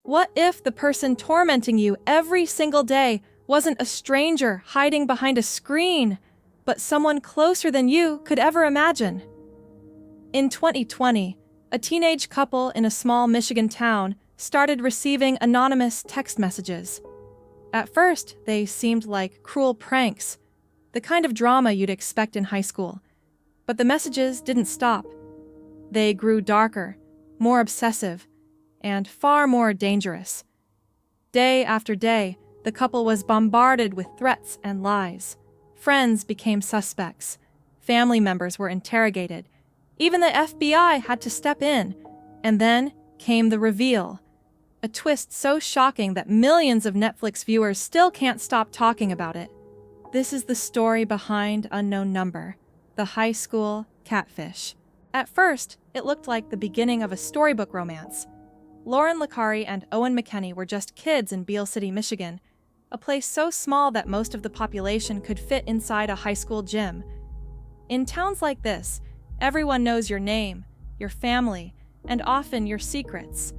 What if the person tormenting you every single day wasn't a stranger hiding behind a screen, but someone closer than you could ever imagine? In 2020, a teenage couple in a small Michigan town started receiving anonymous text messages. At first, they seemed like cruel pranks, the kind of drama you'd expect in high school. But the messages didn't stop. They grew darker, more obsessive, and far more dangerous. Day after day, the couple was bombarded with threats and lies. Friends became suspects. Family members were interrogated. Even the FBI had to step in. And then came the reveal. A twist so shocking that millions of Netflix viewers still can't stop talking about it. This is the story behind Unknown Number, the High School Catfish. At first, it looked like the beginning of a storybook romance. Lauryn Licari and Owen McKenny were just kids in Beale City, Michigan, a place so small that most of the population could fit inside a high school gym. In towns like this, everyone knows your name, your family, and often your secrets.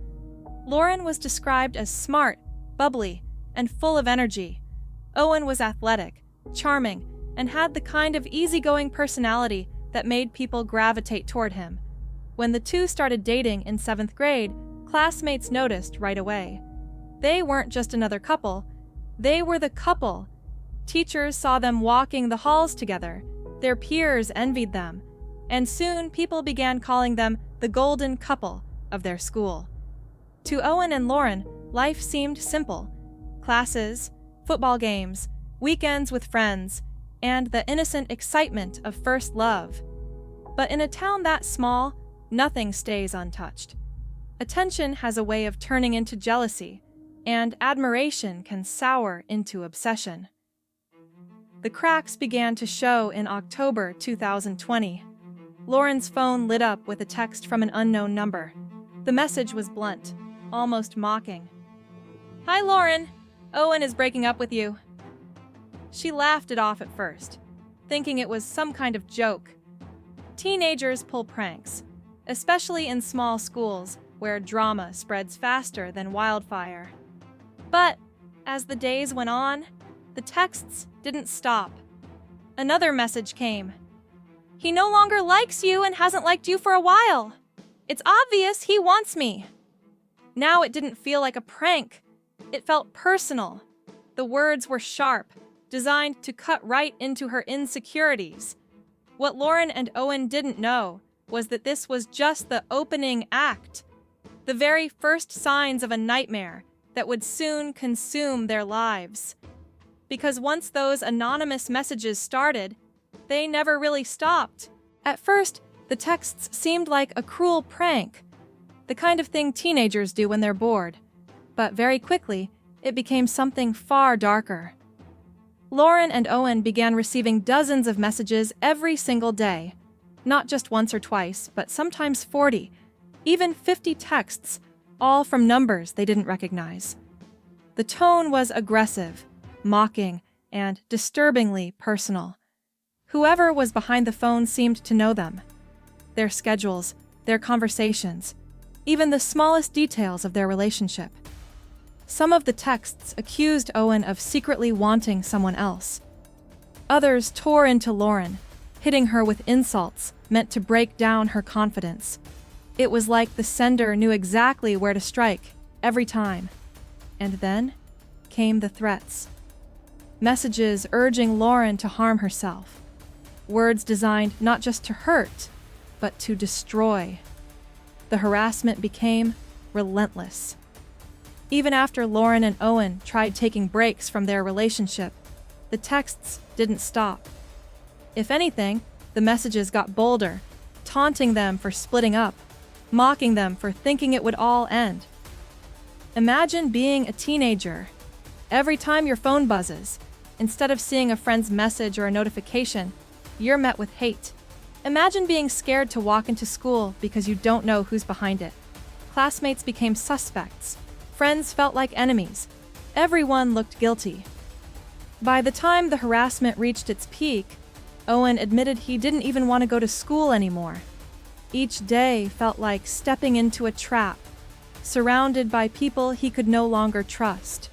Lauryn was described as smart, bubbly, and full of energy. Owen was athletic, charming, and had the kind of easygoing personality that made people gravitate toward him. When the two started dating in 7th grade, classmates noticed right away. They weren't just another couple, they were the couple. Teachers saw them walking the halls together, their peers envied them, and soon people began calling them the golden couple of their school. To Owen and Lauryn, life seemed simple. Classes, football games, weekends with friends, and the innocent excitement of first love. But in a town that small, nothing stays untouched. Attention has a way of turning into jealousy, and admiration can sour into obsession. The cracks began to show in October 2020. Lauryn's phone lit up with a text from an unknown number. The message was blunt, almost mocking. "Hi, Lauryn. Owen is breaking up with you." She laughed it off at first, thinking it was some kind of joke. Teenagers pull pranks, especially in small schools where drama spreads faster than wildfire. But as the days went on, the texts didn't stop. Another message came. "He no longer likes you and hasn't liked you for a while. It's obvious he wants me." Now it didn't feel like a prank. It felt personal. The words were sharp, designed to cut right into her insecurities. What Lauryn and Owen didn't know was that this was just the opening act, the very first signs of a nightmare that would soon consume their lives. Because once those anonymous messages started, they never really stopped. At first, the texts seemed like a cruel prank, the kind of thing teenagers do when they're bored. But very quickly, it became something far darker. Lauryn and Owen began receiving dozens of messages every single day. Not just once or twice, but sometimes 40, even 50 texts, all from numbers they didn't recognize. The tone was aggressive, mocking, and disturbingly personal. Whoever was behind the phone seemed to know them. Their schedules, their conversations, even the smallest details of their relationship. Some of the texts accused Owen of secretly wanting someone else. Others tore into Lauryn, hitting her with insults meant to break down her confidence. It was like the sender knew exactly where to strike, every time. And then came the threats. Messages urging Lauryn to harm herself. Words designed not just to hurt, but to destroy. The harassment became relentless. Even after Lauryn and Owen tried taking breaks from their relationship, the texts didn't stop. If anything, the messages got bolder, taunting them for splitting up, mocking them for thinking it would all end. Imagine being a teenager. Every time your phone buzzes, instead of seeing a friend's message or a notification, you're met with hate. Imagine being scared to walk into school because you don't know who's behind it. Classmates became suspects. Friends felt like enemies. Everyone looked guilty. By the time the harassment reached its peak, Owen admitted he didn't even want to go to school anymore. Each day felt like stepping into a trap, surrounded by people he could no longer trust.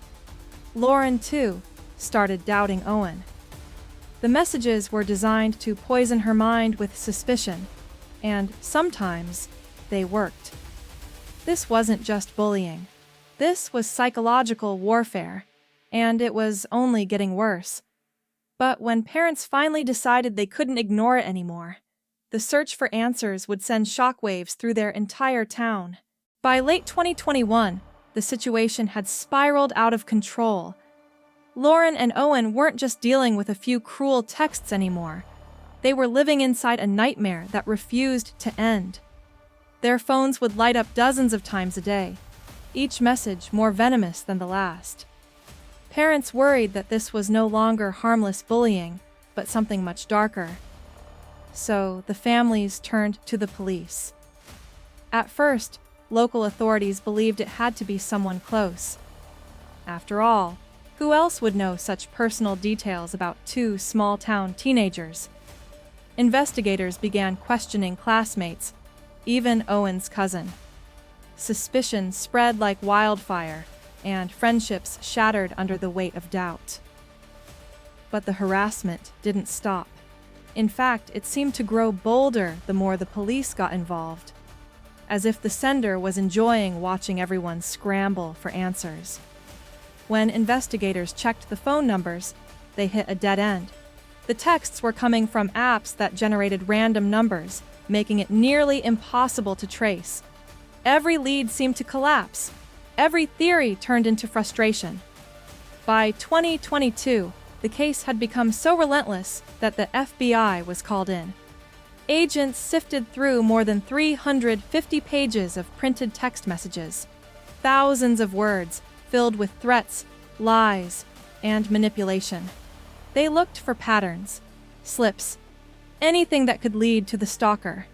Lauryn, too, started doubting Owen. The messages were designed to poison her mind with suspicion, and sometimes they worked. This wasn't just bullying. This was psychological warfare, and it was only getting worse. But when parents finally decided they couldn't ignore it anymore, the search for answers would send shockwaves through their entire town. By late 2021, the situation had spiraled out of control. Lauryn and Owen weren't just dealing with a few cruel texts anymore. They were living inside a nightmare that refused to end. Their phones would light up dozens of times a day, each message more venomous than the last. Parents worried that this was no longer harmless bullying, but something much darker. So the families turned to the police. At first, local authorities believed it had to be someone close. After all, who else would know such personal details about two small-town teenagers? Investigators began questioning classmates, even Owen's cousin. Suspicion spread like wildfire, and friendships shattered under the weight of doubt. But the harassment didn't stop. In fact, it seemed to grow bolder the more the police got involved, as if the sender was enjoying watching everyone scramble for answers. When investigators checked the phone numbers, they hit a dead end. The texts were coming from apps that generated random numbers, making it nearly impossible to trace. Every lead seemed to collapse. Every theory turned into frustration. By 2022, the case had become so relentless that the FBI was called in. Agents sifted through more than 350 pages of printed text messages, thousands of words filled with threats, lies, and manipulation. They looked for patterns, slips, anything that could lead to the stalker.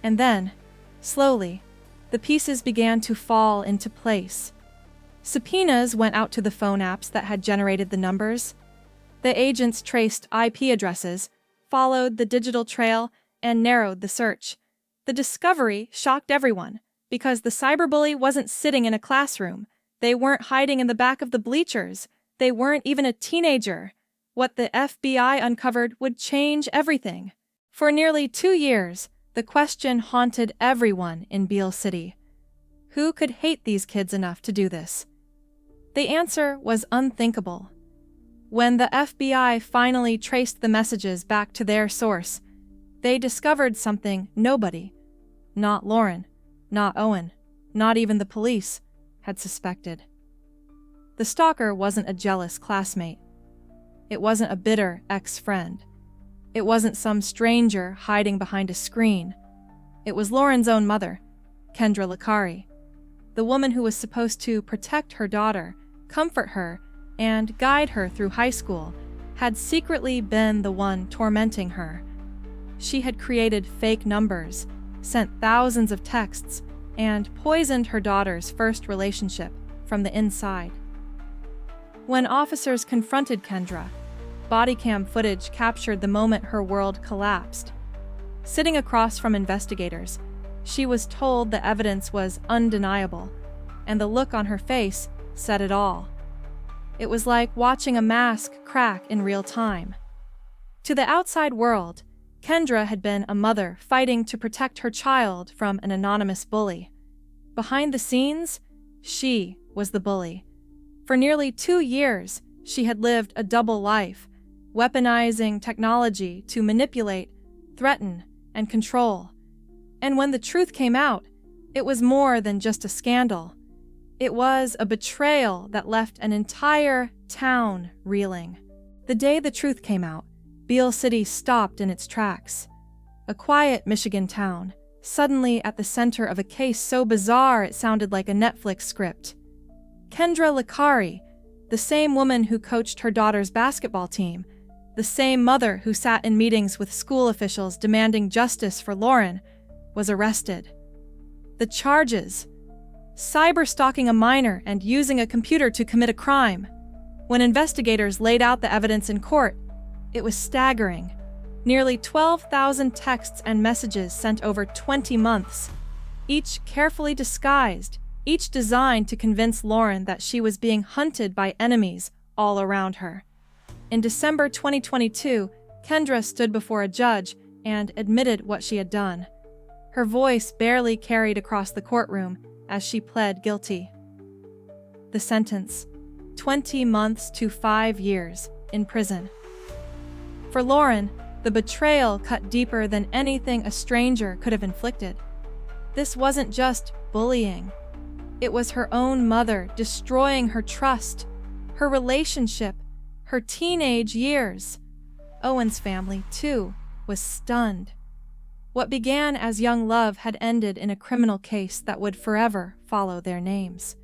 And then, slowly, the pieces began to fall into place. Subpoenas went out to the phone apps that had generated the numbers. The agents traced IP addresses, followed the digital trail, and narrowed the search. The discovery shocked everyone, because the cyberbully wasn't sitting in a classroom. They weren't hiding in the back of the bleachers. They weren't even a teenager. What the FBI uncovered would change everything. For nearly 2 years, the question haunted everyone in Beale City. Who could hate these kids enough to do this? The answer was unthinkable. When the FBI finally traced the messages back to their source, they discovered something nobody, not Lauryn, not Owen, not even the police, had suspected. The stalker wasn't a jealous classmate. It wasn't a bitter ex-friend. It wasn't some stranger hiding behind a screen. It was Lauryn's own mother, Kendra Licari, the woman who was supposed to protect her daughter, comfort her, and guide her through high school, had secretly been the one tormenting her. She had created fake numbers, sent thousands of texts, and poisoned her daughter's first relationship from the inside. When officers confronted Kendra, body cam footage captured the moment her world collapsed. Sitting across from investigators, she was told the evidence was undeniable, and the look on her face said it all. It was like watching a mask crack in real time. To the outside world, Kendra had been a mother fighting to protect her child from an anonymous bully. Behind the scenes, she was the bully. For nearly 2 years, she had lived a double life, weaponizing technology to manipulate, threaten, and control. And when the truth came out, it was more than just a scandal. It was a betrayal that left an entire town reeling. The day the truth came out, Beale City stopped in its tracks. A quiet Michigan town, suddenly at the center of a case so bizarre it sounded like a Netflix script. Kendra Licari, the same woman who coached her daughter's basketball team, the same mother who sat in meetings with school officials demanding justice for Lauryn, was arrested. The charges: cyber-stalking a minor and using a computer to commit a crime. When investigators laid out the evidence in court, it was staggering. Nearly 12,000 texts and messages sent over 20 months, each carefully disguised, each designed to convince Lauryn that she was being hunted by enemies all around her. In December 2022, Kendra stood before a judge and admitted what she had done. Her voice barely carried across the courtroom as she pled guilty. The sentence: 20 months to 5 years in prison. For Lauryn, the betrayal cut deeper than anything a stranger could have inflicted. This wasn't just bullying. It was her own mother destroying her trust, her relationship, her teenage years. Owen's family, too, was stunned. What began as young love had ended in a criminal case that would forever follow their names.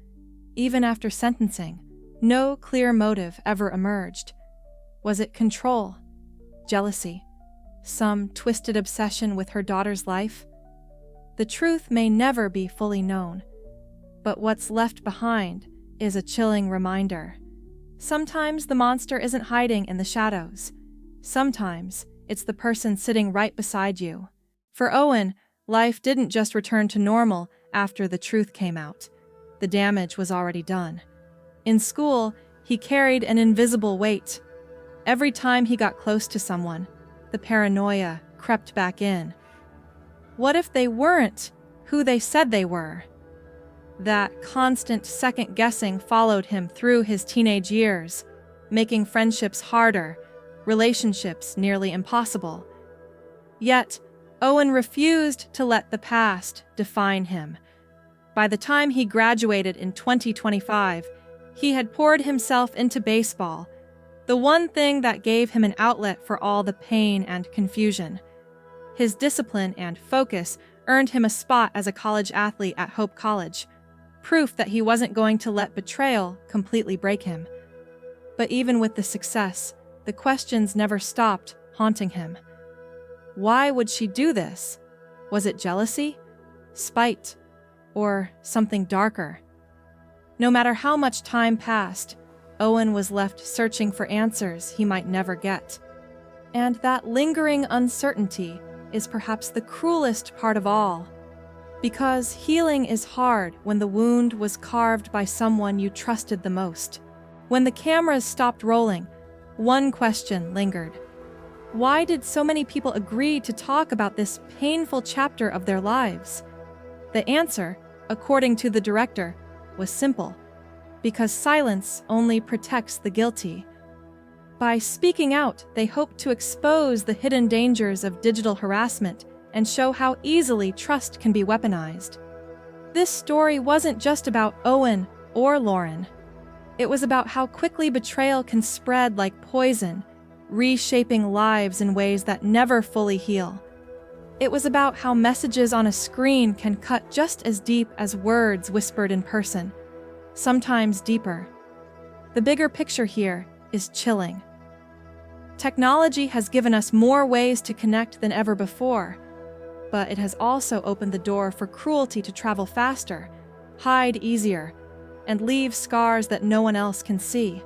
Even after sentencing, no clear motive ever emerged. Was it control? Jealousy? Some twisted obsession with her daughter's life? The truth may never be fully known, but what's left behind is a chilling reminder. Sometimes the monster isn't hiding in the shadows. Sometimes it's the person sitting right beside you. For Owen, life didn't just return to normal after the truth came out. The damage was already done. In school, he carried an invisible weight. Every time he got close to someone, the paranoia crept back in. What if they weren't who they said they were? That constant second-guessing followed him through his teenage years, making friendships harder, relationships nearly impossible. Yet, Owen refused to let the past define him. By the time he graduated in 2025, he had poured himself into baseball, the one thing that gave him an outlet for all the pain and confusion. His discipline and focus earned him a spot as a college athlete at Hope College, proof that he wasn't going to let betrayal completely break him. But even with the success, the questions never stopped haunting him. Why would she do this? Was it jealousy, spite, or something darker? No matter how much time passed, Owen was left searching for answers he might never get. And that lingering uncertainty is perhaps the cruelest part of all. Because healing is hard when the wound was carved by someone you trusted the most. When the cameras stopped rolling, one question lingered. Why did so many people agree to talk about this painful chapter of their lives? The answer, according to the director, was simple: because silence only protects the guilty. By speaking out, they hoped to expose the hidden dangers of digital harassment and show how easily trust can be weaponized. This story wasn't just about Owen or Lauryn. It was about how quickly betrayal can spread like poison, reshaping lives in ways that never fully heal. It was about how messages on a screen can cut just as deep as words whispered in person, sometimes deeper. The bigger picture here is chilling. Technology has given us more ways to connect than ever before, but it has also opened the door for cruelty to travel faster, hide easier, and leave scars that no one else can see.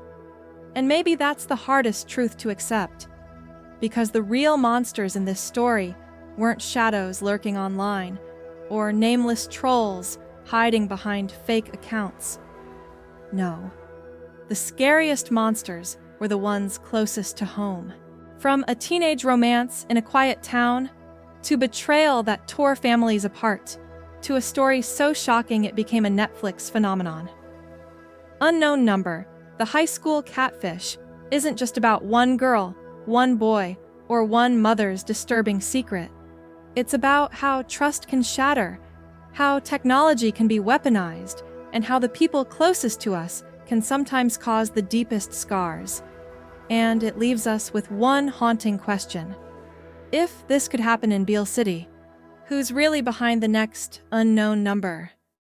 And maybe that's the hardest truth to accept, because the real monsters in this story weren't shadows lurking online, or nameless trolls hiding behind fake accounts. No, the scariest monsters were the ones closest to home. From a teenage romance in a quiet town, to betrayal that tore families apart, to a story so shocking it became a Netflix phenomenon. Unknown Number, the High School Catfish, isn't just about one girl, one boy, or one mother's disturbing secret. It's about how trust can shatter, how technology can be weaponized, and how the people closest to us can sometimes cause the deepest scars. And it leaves us with one haunting question. If this could happen in Beale City, who's really behind the next unknown number?